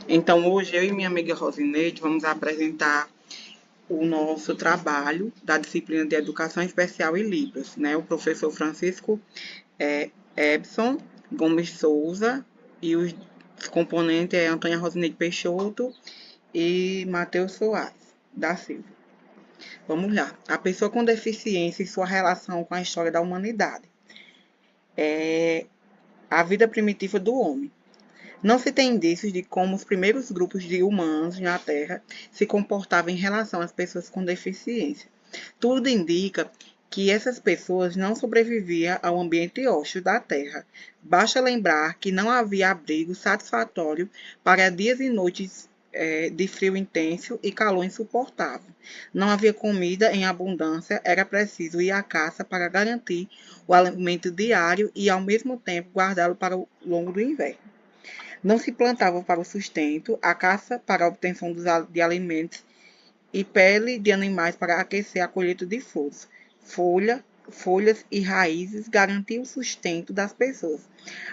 Então, hoje eu e minha amiga Rosineide vamos apresentar o nosso trabalho da disciplina de Educação Especial e Libras, né? O professor Francisco Ebson Gomes Souza e os componentes é Antônia Rosineide Peixoto e Matheus Soares da Silva. Vamos lá. A pessoa com deficiência e sua relação com a história da humanidade. A vida primitiva do homem. Não se tem indícios de como os primeiros grupos de humanos na Terra se comportavam em relação às pessoas com deficiência. Tudo indica que essas pessoas não sobreviviam ao ambiente hostil da Terra. Basta lembrar que não havia abrigo satisfatório para dias e noites de frio intenso e calor insuportável. Não havia comida em abundância, era preciso ir à caça para garantir o alimento diário e, ao mesmo tempo, guardá-lo para o longo do inverno. Não se plantava para o sustento, a caça para a obtenção de alimentos e pele de animais para aquecer a colheita de flores. Folhas e raízes garantiam o sustento das pessoas.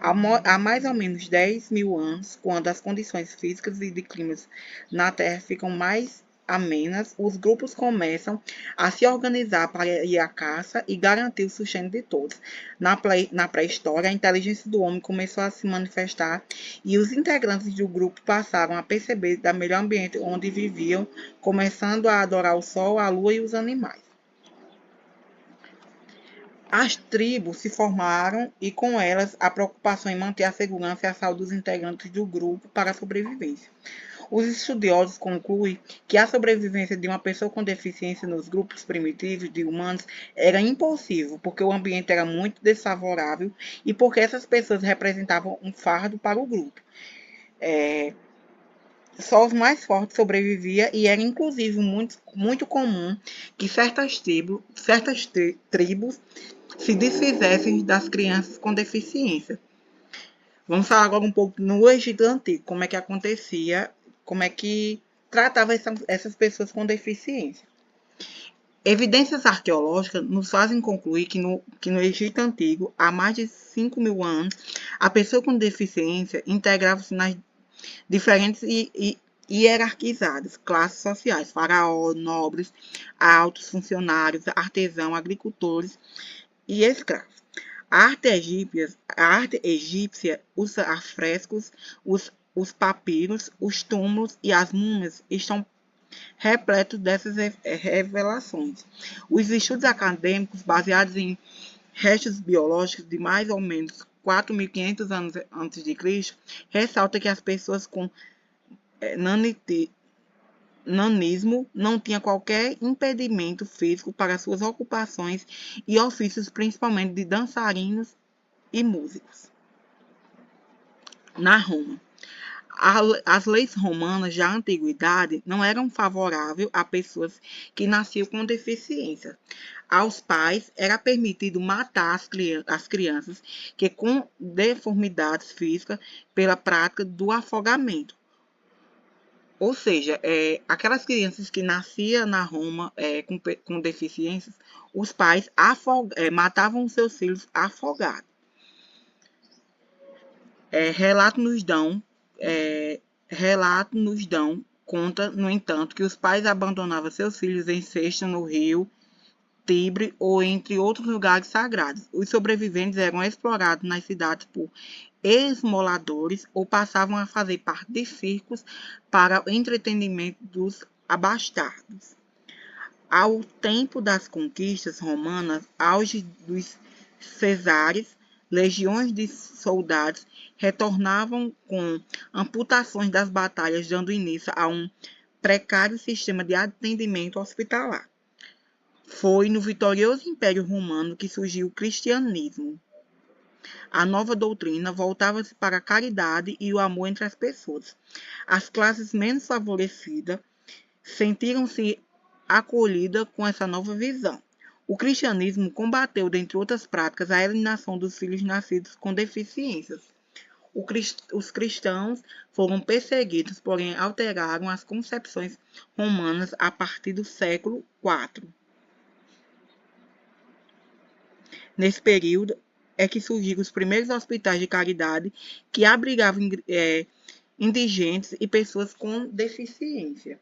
Há mais ou menos 10 mil anos, quando as condições físicas e de climas na Terra ficam mais amenas, os grupos começam a se organizar para ir à caça e garantir o sustento de todos. Na pré-história, a inteligência do homem começou a se manifestar e os integrantes do grupo passaram a perceber da melhor ambiente onde viviam, começando a adorar o sol, a lua e os animais. As tribos se formaram e, com elas, a preocupação em manter a segurança e a saúde dos integrantes do grupo para a sobrevivência. Os estudiosos concluem que a sobrevivência de uma pessoa com deficiência nos grupos primitivos de humanos era impossível, porque o ambiente era muito desfavorável e porque essas pessoas representavam um fardo para o grupo. Só os mais fortes sobreviviam e era inclusive muito comum que tribos se desfizessem das crianças com deficiência. Vamos falar agora um pouco no Egito Antigo, como é que acontecia, como é que tratava essas pessoas com deficiência. Evidências arqueológicas nos fazem concluir que no Egito Antigo, há mais de 5 mil anos, a pessoa com deficiência integrava-se nas diferentes e hierarquizadas classes sociais, faraó, nobres, altos funcionários, artesãos, agricultores e escravos. A arte egípcia, os afrescos, os papiros, os túmulos e as múmias estão repletos dessas revelações. Os estudos acadêmicos baseados em restos biológicos de mais ou menos 4.500 anos antes de Cristo ressaltam que as pessoas com nanismo não tinham qualquer impedimento físico para suas ocupações e ofícios, principalmente de dançarinos e músicos. Na Roma, as leis romanas da antiguidade não eram favoráveis a pessoas que nasciam com deficiência. Aos pais era permitido matar as crianças que com deformidades físicas pela prática do afogamento. Ou seja, aquelas crianças que nasciam na Roma com deficiências, os pais matavam seus filhos afogados. Relato nos dão conta, no entanto, que os pais abandonavam seus filhos em cesta no rio Tibre ou entre outros lugares sagrados. Os sobreviventes eram explorados nas cidades por esmoladores ou passavam a fazer parte de circos para o entretenimento dos abastados. Ao tempo das conquistas romanas, auge dos cesares, legiões de soldados retornavam com amputações das batalhas, dando início a um precário sistema de atendimento hospitalar. Foi no vitorioso Império Romano que surgiu o cristianismo. A nova doutrina voltava-se para a caridade e o amor entre as pessoas. As classes menos favorecidas sentiram-se acolhidas com essa nova visão. O cristianismo combateu, dentre outras práticas, a eliminação dos filhos nascidos com deficiências. Os cristãos foram perseguidos, porém alteraram as concepções romanas a partir do século IV. Nesse período é que surgiram os primeiros hospitais de caridade que abrigavam indigentes e pessoas com deficiência.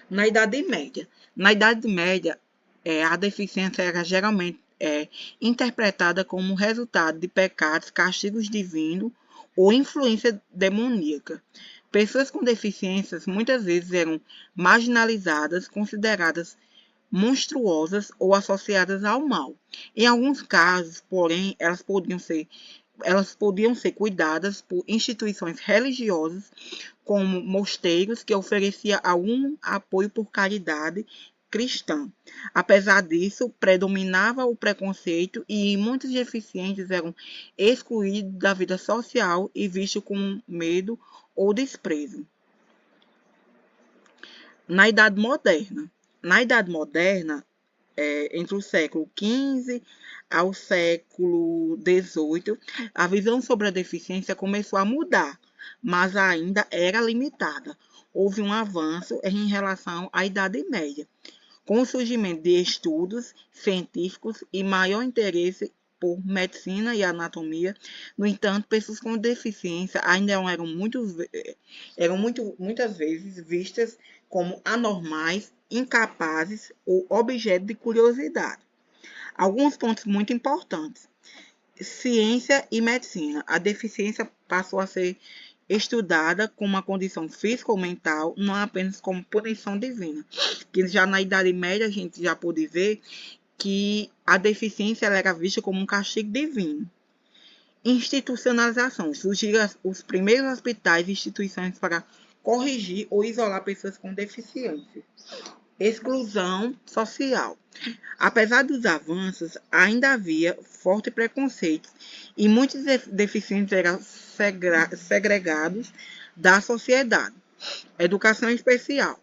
Na Idade Média. Na Idade Média, a deficiência era geralmente interpretada como resultado de pecados, castigos divinos ou influência demoníaca. Pessoas com deficiências muitas vezes eram marginalizadas, consideradas monstruosas ou associadas ao mal. Em alguns casos, porém, elas podiam ser cuidadas por instituições religiosas, como mosteiros, que ofereciam algum apoio por caridade cristã. Apesar disso, predominava o preconceito e muitos deficientes eram excluídos da vida social e vistos com medo ou desprezo. Na Idade Moderna. Na Idade Moderna, entre o século XV ao século XVIII, a visão sobre a deficiência começou a mudar, mas ainda era limitada. Houve um avanço em relação à Idade Média, com o surgimento de estudos científicos e maior interesse por medicina e anatomia. No entanto, pessoas com deficiência ainda muitas vezes vistas como anormais, incapazes ou objeto de curiosidade. Alguns pontos muito importantes. Ciência e medicina. A deficiência passou a ser estudada como uma condição física ou mental, não apenas como punição divina. Que já na Idade Média a gente já pôde ver que a deficiência era vista como um castigo divino. Institucionalização. Surgiram os primeiros hospitais e instituições para corrigir ou isolar pessoas com deficiência. Exclusão social. Apesar dos avanços, ainda havia forte preconceito e muitos deficientes eram segregados da sociedade. Educação especial.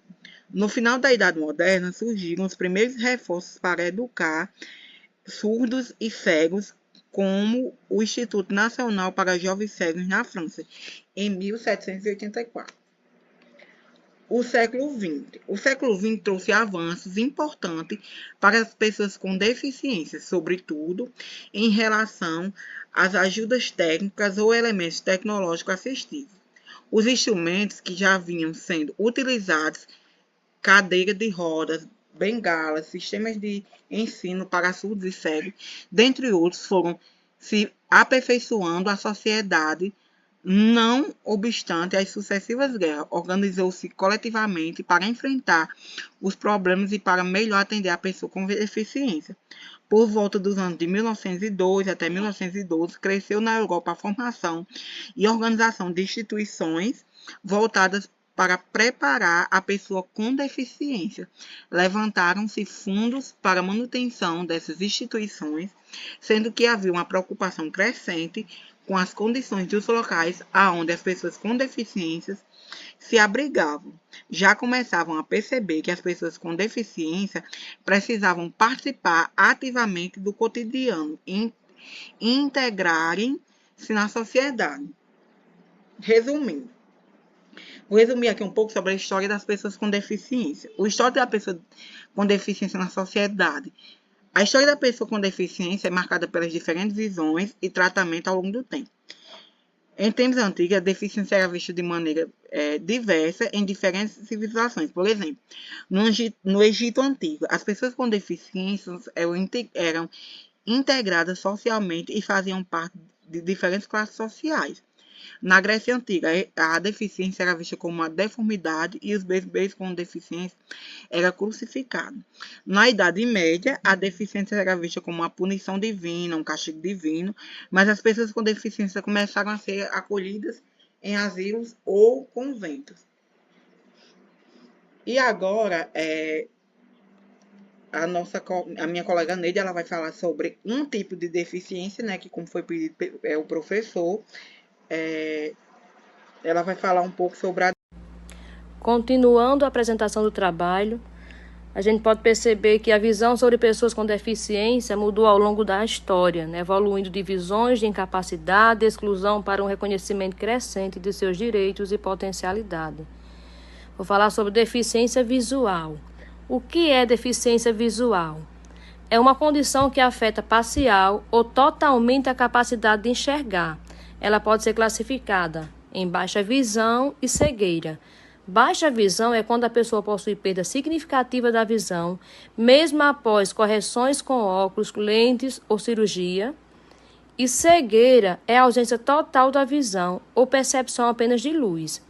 No final da Idade Moderna, surgiram os primeiros reforços para educar surdos e cegos, como o Instituto Nacional para Jovens Cegos na França, em 1784. O século XX. O século XX trouxe avanços importantes para as pessoas com deficiência, sobretudo em relação às ajudas técnicas ou elementos tecnológicos assistivos. Os instrumentos que já vinham sendo utilizados, cadeira de rodas, bengalas, sistemas de ensino para surdos e cegos, dentre outros, foram se aperfeiçoando a sociedade. Não obstante as sucessivas guerras, organizou-se coletivamente para enfrentar os problemas e para melhor atender a pessoa com deficiência. Por volta dos anos de 1902 até 1912, cresceu na Europa a formação e organização de instituições voltadas para preparar a pessoa com deficiência. Levantaram-se fundos para a manutenção dessas instituições, sendo que havia uma preocupação crescente com as condições dos locais aonde as pessoas com deficiências se abrigavam. Já começavam a perceber que as pessoas com deficiência precisavam participar ativamente do cotidiano e integrarem-se na sociedade. Resumindo, vou resumir aqui um pouco sobre a história das pessoas com deficiência. O histórico da pessoa com deficiência na sociedade. A história da pessoa com deficiência é marcada pelas diferentes visões e tratamento ao longo do tempo. Em tempos antigos, a deficiência era vista de maneira diversa em diferentes civilizações. Por exemplo, no Egito Antigo, as pessoas com deficiências eram integradas socialmente e faziam parte de diferentes classes sociais. Na Grécia Antiga, a deficiência era vista como uma deformidade e os bebês com deficiência eram crucificados. Na Idade Média, a deficiência era vista como uma punição divina, um castigo divino, mas as pessoas com deficiência começaram a ser acolhidas em asilos ou conventos. E agora, a minha colega Neide, ela vai falar sobre um tipo de deficiência, né, que como foi pedido o professor, ela vai falar um pouco sobre a... Continuando a apresentação do trabalho, a gente pode perceber que a visão sobre pessoas com deficiência mudou ao longo da história, né, evoluindo de visões de incapacidade e exclusão para um reconhecimento crescente de seus direitos e potencialidade. Vou falar sobre deficiência visual. O que é deficiência visual? É uma condição que afeta parcial ou totalmente a capacidade de enxergar. Ela pode ser classificada em baixa visão e cegueira. Baixa visão é quando a pessoa possui perda significativa da visão, mesmo após correções com óculos, lentes ou cirurgia. E cegueira é a ausência total da visão ou percepção apenas de luz.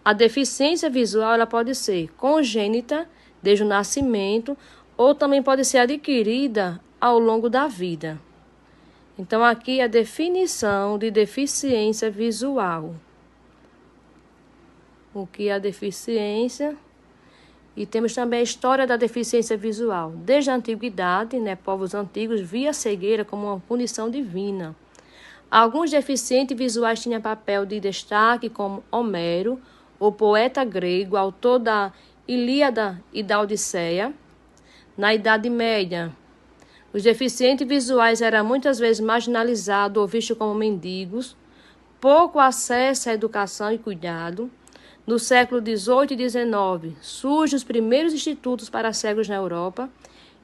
A deficiência visual ela pode ser congênita, desde o nascimento, ou também pode ser adquirida ao longo da vida. Então, aqui a definição de deficiência visual. O que é a deficiência? E temos também a história da deficiência visual. Desde a antiguidade, povos antigos via a cegueira como uma punição divina. Alguns deficientes visuais tinham papel de destaque, como Homero, o poeta grego, autor da Ilíada e da Odisseia. Na Idade Média, os deficientes visuais eram muitas vezes marginalizados ou vistos como mendigos, pouco acesso à educação e cuidado. No século XVIII e XIX, surgem os primeiros institutos para cegos na Europa.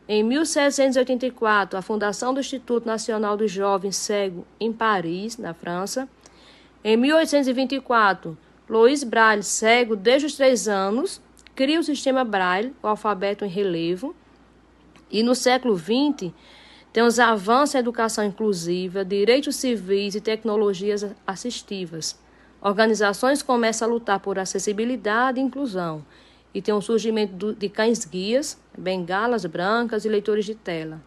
Em 1784, a fundação do Instituto Nacional do Jovem Cego em Paris, na França. Em 1824, Louis Braille, cego desde os 3 anos, cria o sistema Braille, o alfabeto em relevo. E no século XX, tem os avanços em educação inclusiva, direitos civis e tecnologias assistivas. Organizações começam a lutar por acessibilidade e inclusão. E tem o surgimento de cães-guias, bengalas brancas e leitores de tela.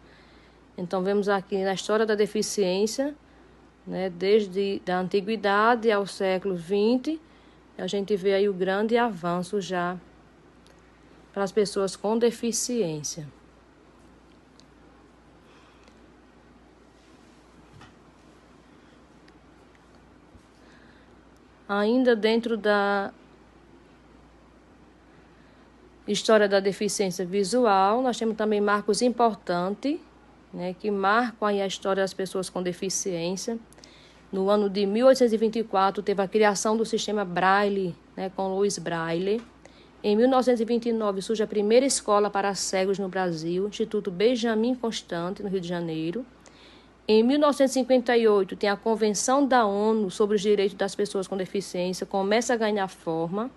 Então, vemos aqui na história da deficiência, desde a antiguidade ao século XX, a gente vê aí o grande avanço já para as pessoas com deficiência. Ainda dentro da história da deficiência visual, nós temos também marcos importantes, que marcam aí a história das pessoas com deficiência. No ano de 1824, teve a criação do sistema Braille, com Louis Braille. Em 1929, surge a primeira escola para cegos no Brasil, Instituto Benjamin Constant, no Rio de Janeiro. Em 1958, tem a Convenção da ONU sobre os Direitos das Pessoas com Deficiência, começa a ganhar forma.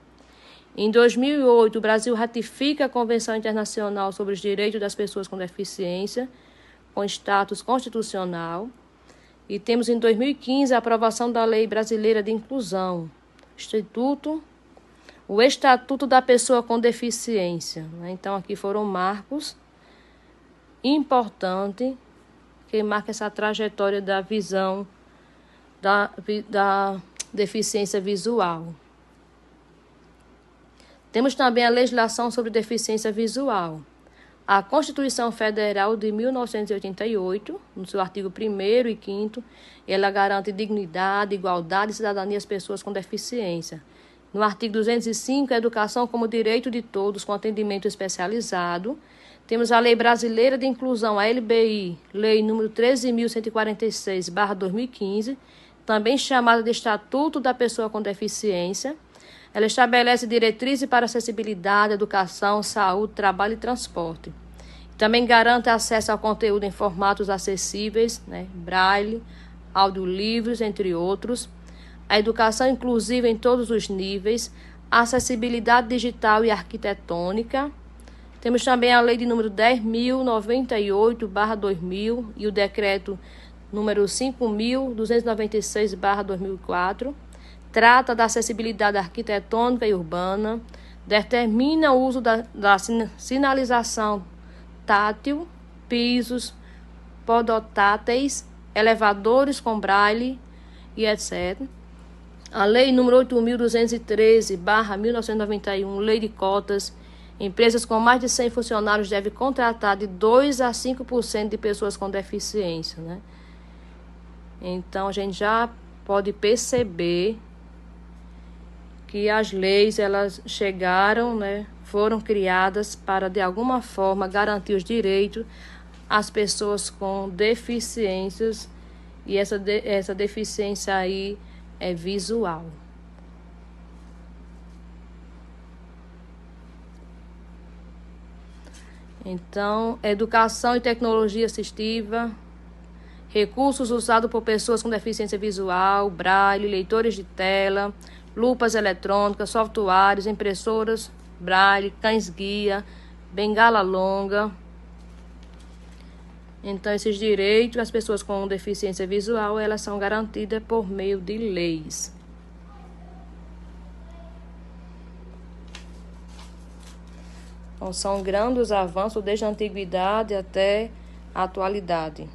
Em 2008, o Brasil ratifica a Convenção Internacional sobre os Direitos das Pessoas com Deficiência, com status constitucional. E temos em 2015 a aprovação da Lei Brasileira de Inclusão, o Estatuto da Pessoa com Deficiência. Então, aqui foram marcos importantes que marca essa trajetória da visão da deficiência visual. Temos também a legislação sobre deficiência visual. A Constituição Federal de 1988, no seu artigo 1º e 5º, ela garante dignidade, igualdade e cidadania às pessoas com deficiência. No artigo 205, a educação como direito de todos com atendimento especializado. Temos a Lei Brasileira de Inclusão, a LBI, Lei número 13.146/2015, também chamada de Estatuto da Pessoa com Deficiência. Ela estabelece diretrizes para acessibilidade, educação, saúde, trabalho e transporte. Também garante acesso ao conteúdo em formatos acessíveis, Braille, audiolivros, entre outros. A educação inclusiva em todos os níveis, a acessibilidade digital e arquitetônica. Temos também a Lei de número 10.098/2000 e o Decreto número 5.296/2004. Trata da acessibilidade arquitetônica e urbana, determina o uso da sinalização tátil, pisos podotáteis, elevadores com braille e etc. A Lei número 8.213/1991, Lei de Cotas. Empresas com mais de 100 funcionários devem contratar de 2 a 5% de pessoas com deficiência. Então, a gente já pode perceber que as leis elas chegaram, foram criadas para, de alguma forma, garantir os direitos às pessoas com deficiências, e essa deficiência aí é visual. Então, educação e tecnologia assistiva recursos usados por pessoas com deficiência visual, braille, leitores de tela, lupas eletrônicas, softwares, impressoras, braille, cães-guia, bengala longa. Então, esses direitos das pessoas com deficiência visual, elas são garantidas por meio de leis. Então, são grandes avanços desde a antiguidade até a atualidade.